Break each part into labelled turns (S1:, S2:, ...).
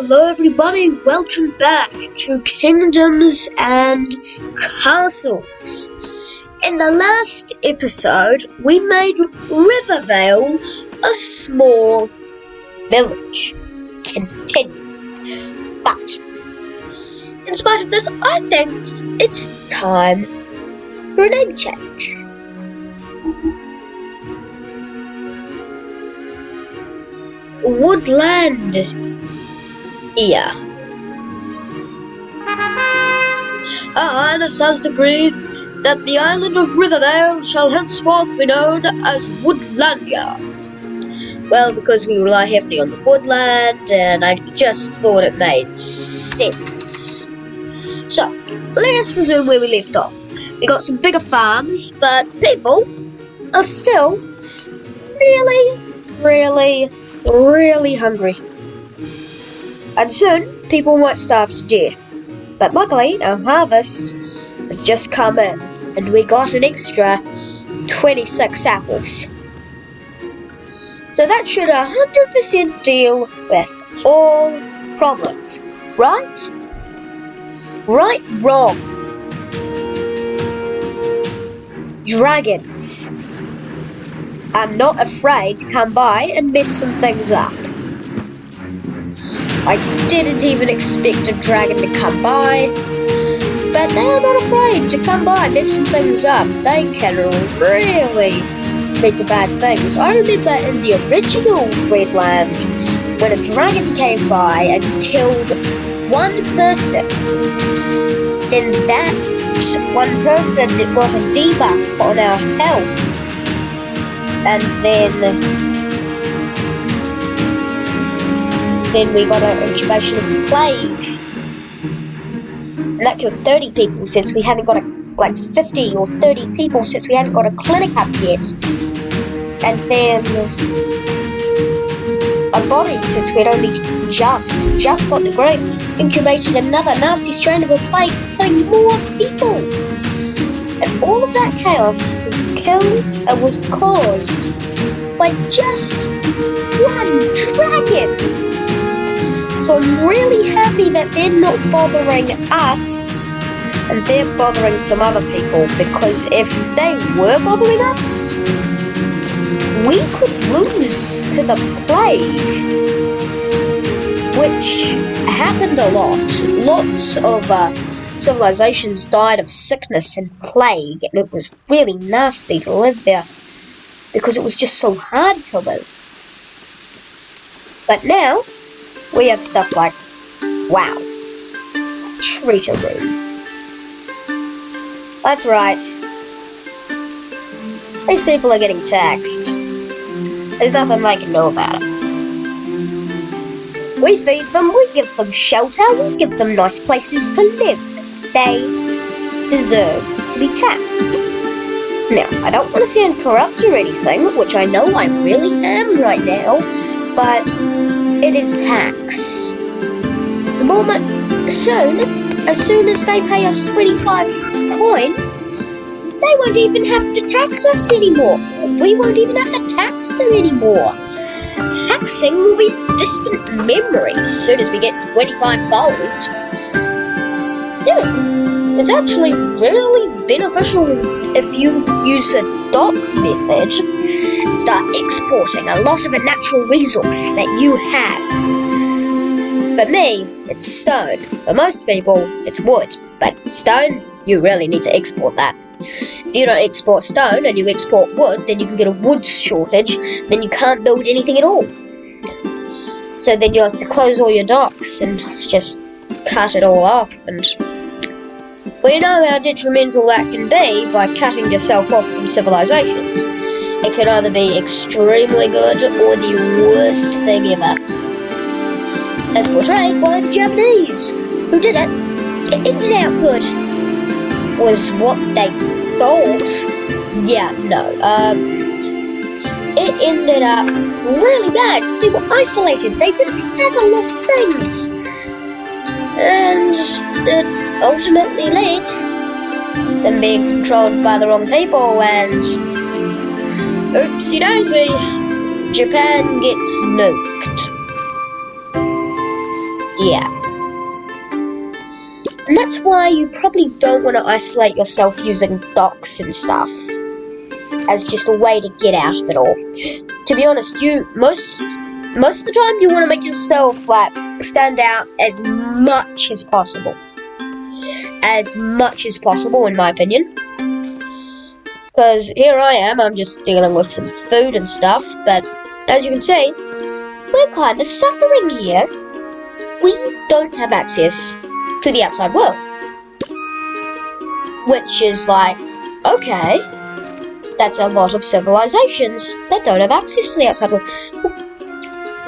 S1: Hello everybody, welcome back to Kingdoms and Castles. In the last episode, we made Rivervale a small village. Continue. But, in spite of this, I think it's time for a name change. Woodland. Yeah. And it says decree that the island of Rivervale shall henceforth be known as Woodlandia. Well, because we rely heavily on the woodland, and I just thought it made sense. So, let us resume where we left off. We got some bigger farms, but people are still really hungry. And soon, people might starve to death. But luckily, our harvest has just come in, and we got an extra 26 apples. So that should 100% deal with all problems. Right? Right, wrong. Dragons are not afraid to come by and mess some things up. I didn't even expect a dragon to come by, but they are not afraid to come by and mess some things up. They can really lead to bad things. I remember in the original Redland, when a dragon came by and killed one person, then that one person got a debuff on our health. And then we got an incubation of plague. And that killed 30 people since we hadn't got 50 or 30 people since we hadn't got a clinic up yet. And then a body since we'd only just got the grape, incubated another nasty strain of a plague, killing more people. And all of that chaos was killed and was caused by just one dragon. So I'm really happy that they're not bothering us and they're bothering some other people, because if they were bothering us, we could lose to the plague, which happened a lot. Lots of civilizations died of sickness and plague, and it was really nasty to live there because it was just so hard to live. But now we have stuff like, wow, treasure room. That's right. These people are getting taxed. There's nothing I can do about it. We feed them, we give them shelter, we give them nice places to live. They deserve to be taxed. Now, I don't want to sound corrupt or anything, which I know I really am right now, but it is tax. The moment, as soon as they pay us 25 coin, they won't even have to tax us anymore. We won't even have to tax them anymore. Taxing will be distant memory as soon as we get 25 gold. Seriously, it's actually really beneficial if you use a dock method and start exporting a lot of a natural resource that you have. For me, it's stone. For most people, it's wood. But stone, you really need to export that. If you don't export stone and you export wood, then you can get a wood shortage, then you can't build anything at all. So then you'll have to close all your docks and just cut it all off, and we know how detrimental that can be by cutting yourself off from civilizations. It can either be extremely good or the worst thing ever. As portrayed by the Japanese, who did it. It ended out good, was what they thought. Yeah, no. It ended up really bad because they were isolated. They didn't have a lot of things. And it ultimately led them being controlled by the wrong people, and oopsie daisy, Japan gets nuked. Yeah. And that's why you probably don't want to isolate yourself using docks and stuff as just a way to get out of it all. To be honest, most of the time you want to make yourself like stand out as much as possible. As much as possible, in my opinion. Because here I am, I'm just dealing with some food and stuff, but as you can see, we're kind of suffering here. We don't have access to the outside world. Which is like, okay, that's a lot of civilizations that don't have access to the outside world.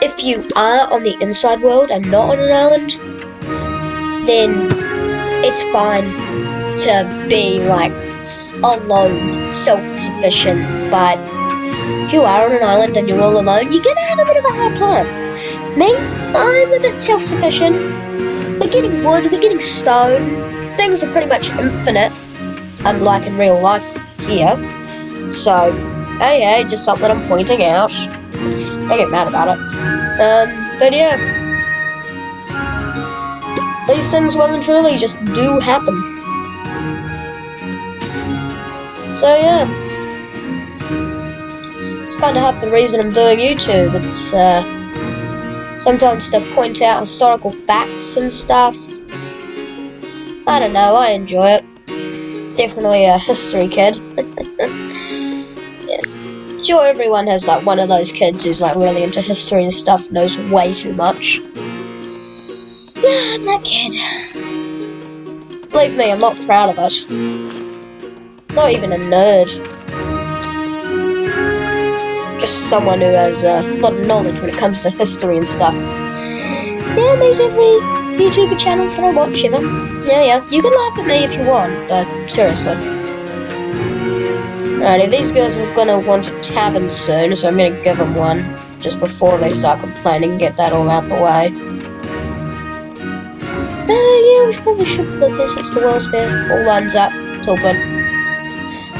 S1: If you are on the inside world and not on an island, then it's fine to be like alone, self-sufficient, but if you are on an island and you're all alone, you're gonna have a bit of a hard time. Me, I'm a bit self-sufficient. We're getting wood, we're getting stone, things are pretty much infinite, unlike in real life here. So, hey, just something I'm pointing out. Don't get mad about it. But yeah, these things well and truly just do happen. So yeah, it's kind of half the reason I'm doing YouTube. It's sometimes to point out historical facts and stuff. I don't know, I enjoy it. Definitely a history kid. Yes. Sure, everyone has like one of those kids who's like really into history and stuff, knows way too much. Yeah, I'm that kid. Believe me, I'm not proud of it. Not even a nerd. Just someone who has a lot of knowledge when it comes to history and stuff. Yeah, makes every YouTuber channel that I watch ever. Yeah, you can laugh at me if you want, but seriously. Alrighty, these guys are gonna want a tavern soon, so I'm gonna give them one just before they start complaining, get that all out the way. Yeah, we probably should put this as the walls there. All lines up, it's all good.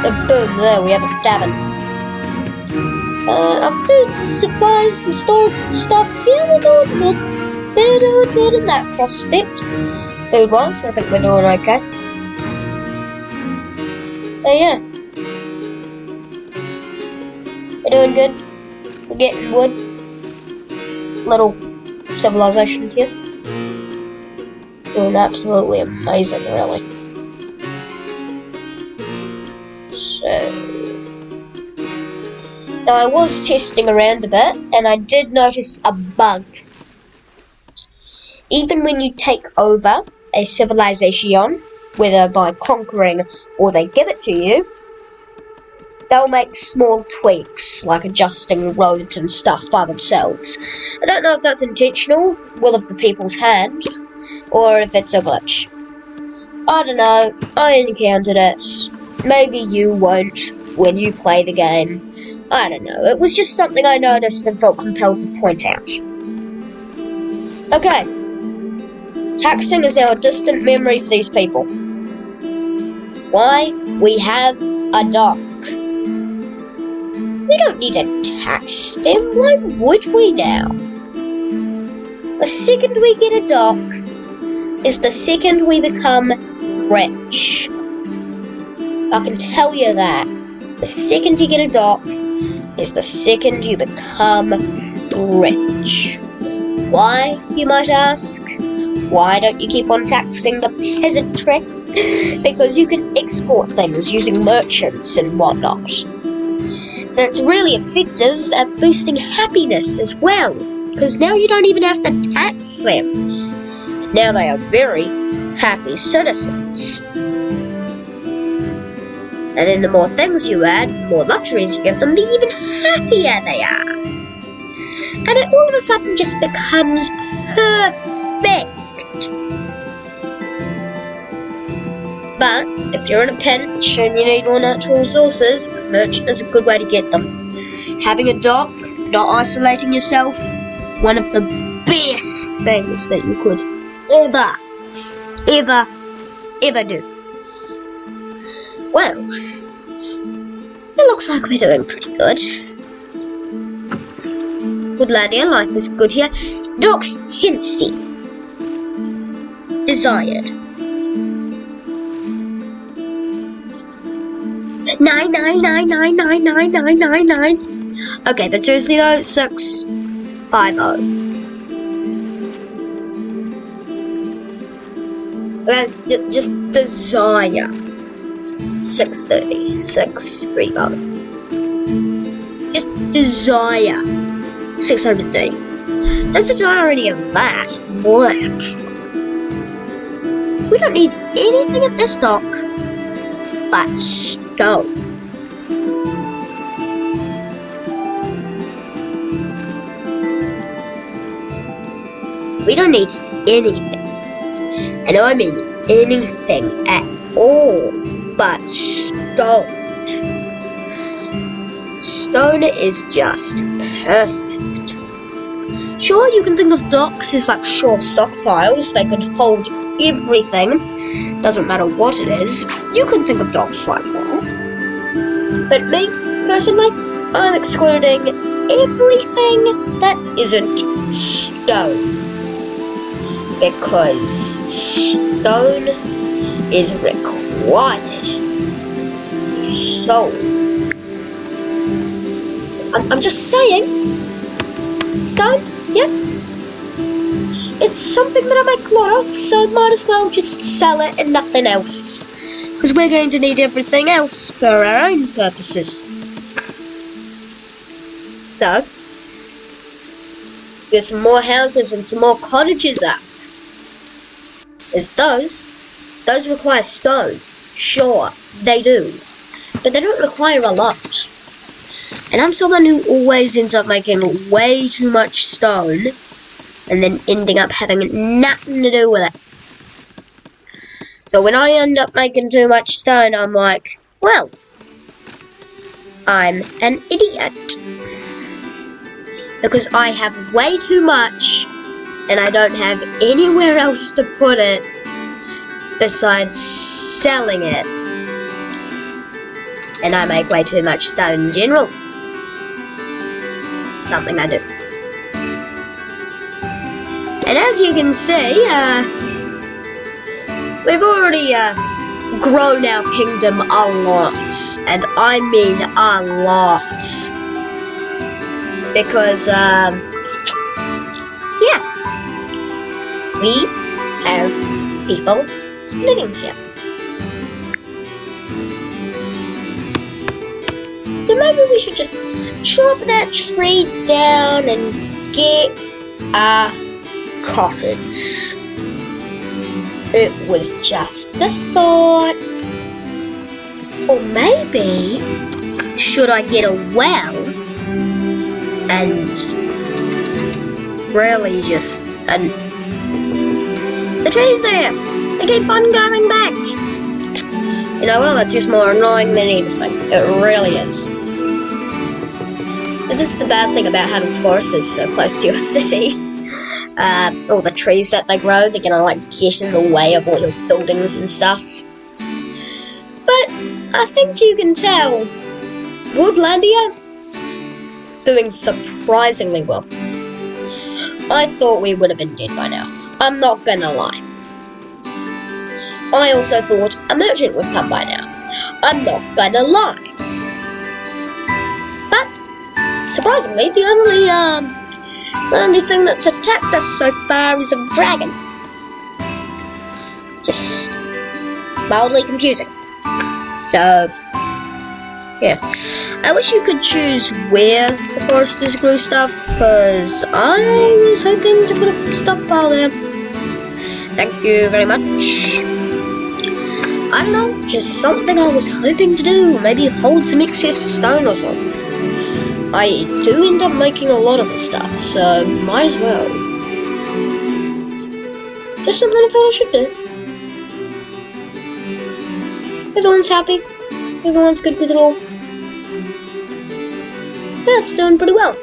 S1: So boom, there we have a tavern. Our food supplies and storage stuff, yeah, we're doing good. We're doing good in that prospect. Food-wise, I think we're doing okay. Yeah. We're doing good. We're getting wood. Little civilization here. Doing absolutely amazing, really. So... now I was testing around a bit, and I did notice a bug. Even when you take over a civilization, whether by conquering or they give it to you, they'll make small tweaks, like adjusting roads and stuff by themselves. I don't know if that's intentional, will of the people's hand, or if it's a glitch. I don't know, I encountered it. Maybe you won't when you play the game. I don't know, it was just something I noticed and felt compelled to point out. Okay. Taxing is now a distant memory for these people. Why? We have a dock. We don't need to tax them, why would we now? The second we get a dock is the second we become rich. I can tell you that. The second you get a dock is the second you become rich. Why, you might ask? Why don't you keep on taxing the peasantry? Because you can export things using merchants and whatnot. And it's really effective at boosting happiness as well, because now you don't even have to tax them. Now they are very happy citizens. And then the more things you add, the more luxuries you give them, the even happier they are. And it all of a sudden just becomes perfect. But if you're in a pinch and you need more natural resources, a merchant is a good way to get them. Having a dock, not isolating yourself, one of the best things that you could ever do. Well, it looks like we're doing pretty good. Good lad here, life is good here. Doc Hinsey. desired. 999999999. Okay, but seriously though, 650. Just desire 630, 630. Just desire 630. That's a already of that black. We don't need anything at this dock but stone. We don't need anything. And I mean anything at all but stone. Stone is just perfect. Sure, you can think of docks as like shore stockpiles. They can hold everything. Doesn't matter what it is. You can think of docks like that. But me, personally, I'm excluding everything that isn't stone. Because stone is required. So, I'm just saying, stone, yeah, it's something that I make a lot of, so might as well just sell it and nothing else. Because we're going to need everything else for our own purposes. So, there's some more houses and some more cottages up. Is those require stone. Sure, they do. But they don't require a lot. And I'm someone who always ends up making way too much stone and then ending up having nothing to do with it. So when I end up making too much stone, I'm like, well, I'm an idiot. Because I have way too much and I don't have anywhere else to put it besides selling it. And I make way too much stone in general. Something I do. And as you can see, we've already grown our kingdom a lot. And I mean a lot. Because, yeah. We have people living here. So maybe we should just chop that tree down and get a cottage. It was just a thought. Or maybe, should I get a well and really just... the tree's there! They keep on going back! You know, well, that's just more annoying than anything. It really is. But this is the bad thing about having forests so close to your city. All the trees that they grow, they're gonna like get in the way of all your buildings and stuff. But I think you can tell Woodlandia doing surprisingly well. I thought we would have been dead by now. I'm not gonna lie. I also thought a merchant would come by now. I'm not gonna lie. But surprisingly, the only thing that's attacked us so far is a dragon. Just mildly confusing. So, yeah. I wish you could choose where the foresters grew stuff, because I was hoping to put a stockpile there. Thank you very much. I don't know, just something I was hoping to do. Maybe hold some excess stone or something. I do end up making a lot of the stuff, so might as well. Just something I thought I should do. Everyone's happy. Everyone's good with it all. That's doing pretty well.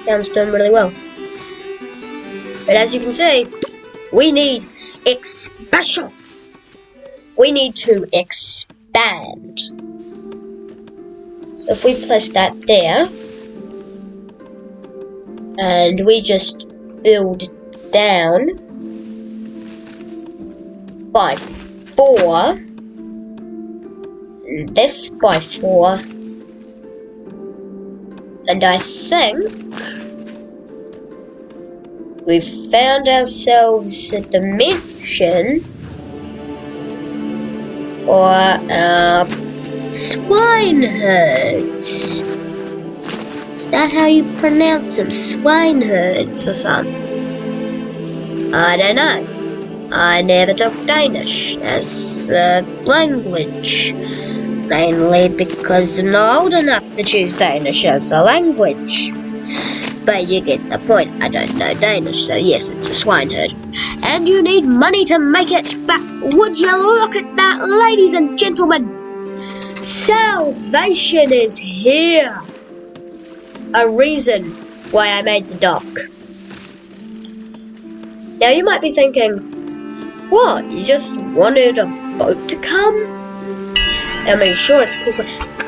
S1: Sounds doing really well. But as you can see, we need expansion. We need to expand. So if we place that there, and we just build down, by 4. And this by 4. And I think we've found ourselves a dimension for our swine herds. Is that how you pronounce them? Swine herds or something? I don't know. I never took Danish as a language. Mainly because I'm not old enough to choose Danish as a language. But you get the point. I don't know Danish, so yes, it's a swine herd. And you need money to make it, but would you look at that, ladies and gentlemen? Salvation is here. A reason why I made the dock. Now you might be thinking, what, you just wanted a boat to come? I mean, sure, it's cool.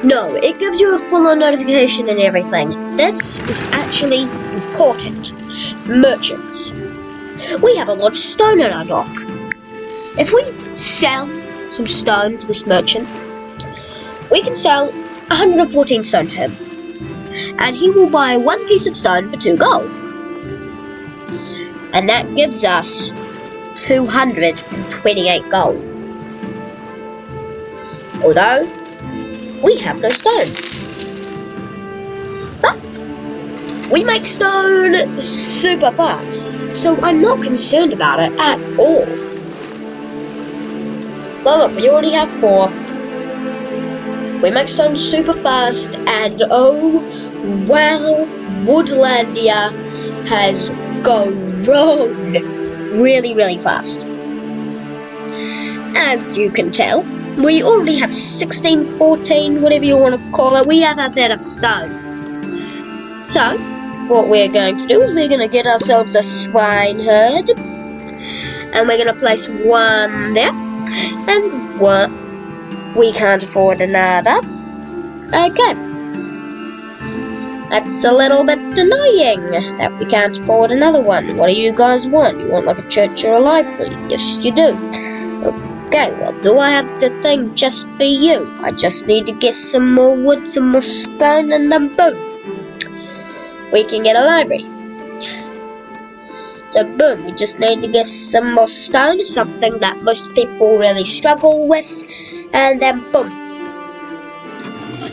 S1: No, it gives you a full-on notification and everything. This is actually important. Merchants. We have a lot of stone at our dock. If we sell some stone to this merchant, we can sell 114 stone to him. And he will buy 1 piece of stone for 2 gold. And that gives us 228 gold. Although, we have no stone. But we make stone super fast, so I'm not concerned about it at all. Well, look, we already have 4. We make stone super fast, and oh, well, Woodlandia has grown really, really fast. As you can tell, we already have 16, 14, whatever you want to call it. We have a bit of stone. So, what we're going to do is we're going to get ourselves a swine herd. And we're going to place 1 there. And 1. We can't afford another. Okay. That's a little bit annoying that we can't afford another one. What do you guys want? You want like a church or a library? Yes, you do. Okay, well, do I have the thing just for you? I just need to get some more wood, some more stone, and then boom. We can get a library. So boom, we just need to get some more stone, something that most people really struggle with, and then boom.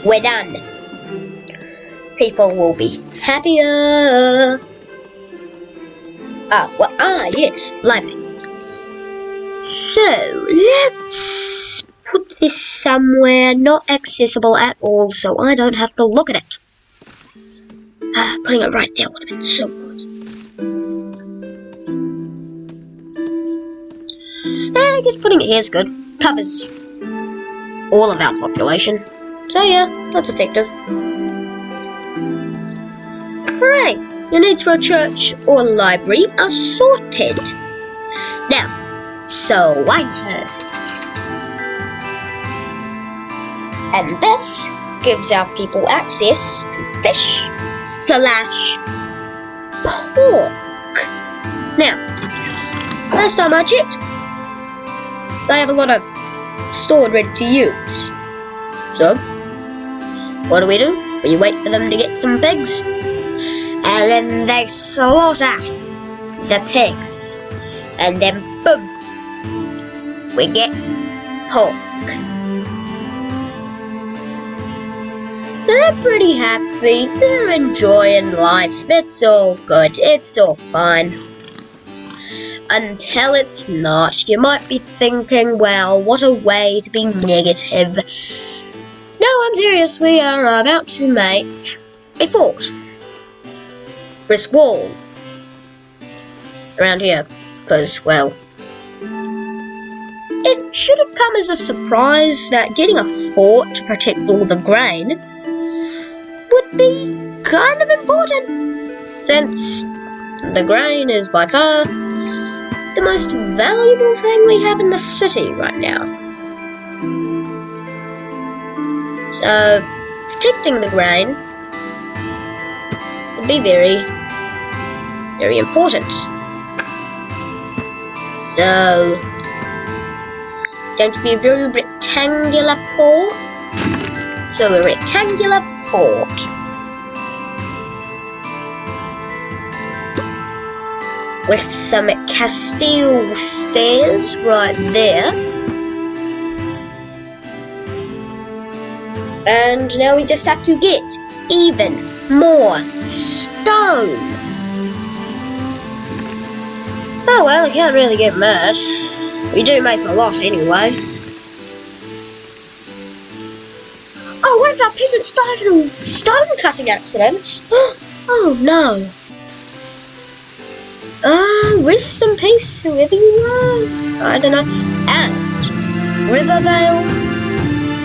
S1: We're done. People will be happier. Yes, library. So, let's put this somewhere not accessible at all so I don't have to look at it. Putting it right there would have been so good. I guess putting it here is good. Covers all of our population. So yeah, that's effective. Hooray! Your needs for a church or library are sorted. Now, swine herds. And this gives our people access to fish / pork. Now, last time I checked, they have a lot of stored ready to use. So, what do? We wait for them to get some pigs, and then they slaughter the pigs, and then boom, we get pork. They're pretty happy, they're enjoying life, it's all good, it's all fine. Until it's not. You might be thinking, well, what a way to be negative. No, I'm serious, we are about to make a fort. This wall. Around here, because, well, it should have come as a surprise that getting a fort to protect all the grain would be kind of important, since the grain is by far the most valuable thing we have in the city right now. So, protecting the grain would be very, very important. So, going to be a very rectangular fort. So a rectangular fort. With some Castile stairs right there. And now we just have to get even more stone. Oh well, I can't really get mad. We do make a lot anyway. Oh, what about peasants died in a stone cutting accident? Oh no. Rest in peace, whoever you are. I don't know. And Rivervale.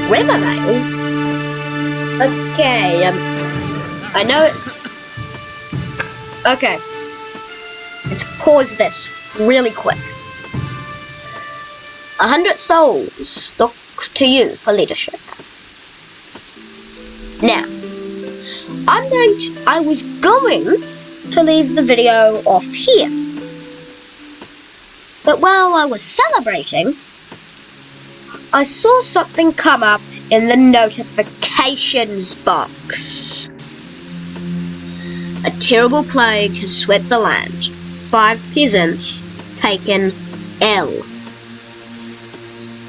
S1: Rivervale? Okay, I know it. Okay. Let's pause this really quick. 100 souls. Look to you for leadership. Now, I was going to leave the video off here. But while I was celebrating, I saw something come up in the notifications box. A terrible plague has swept the land. 5 peasants taken ill.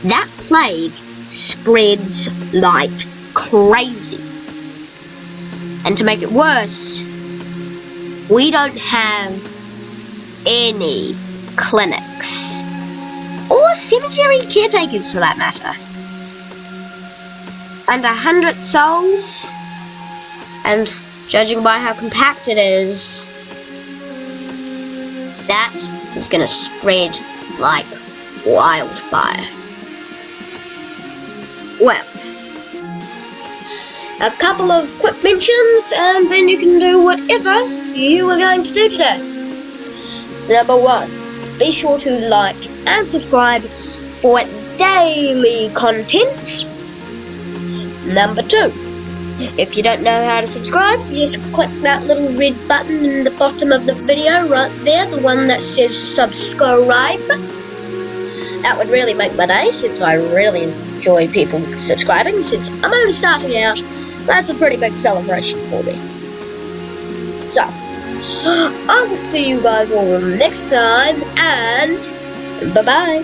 S1: That plague spreads like crazy. And to make it worse, we don't have any clinics. Or cemetery caretakers for that matter. And 100 souls. And judging by how compact it is, that is gonna spread like wildfire. Well, a couple of quick mentions and then you can do whatever you are going to do today. Number 1, be sure to like and subscribe for daily content. Number 2, if you don't know how to subscribe, you just click that little red button in the bottom of the video right there, the one that says subscribe. That would really make my day, since I really enjoy people subscribing. Since I'm only starting out, that's a pretty big celebration for me. So, I will see you guys all next time, and bye-bye.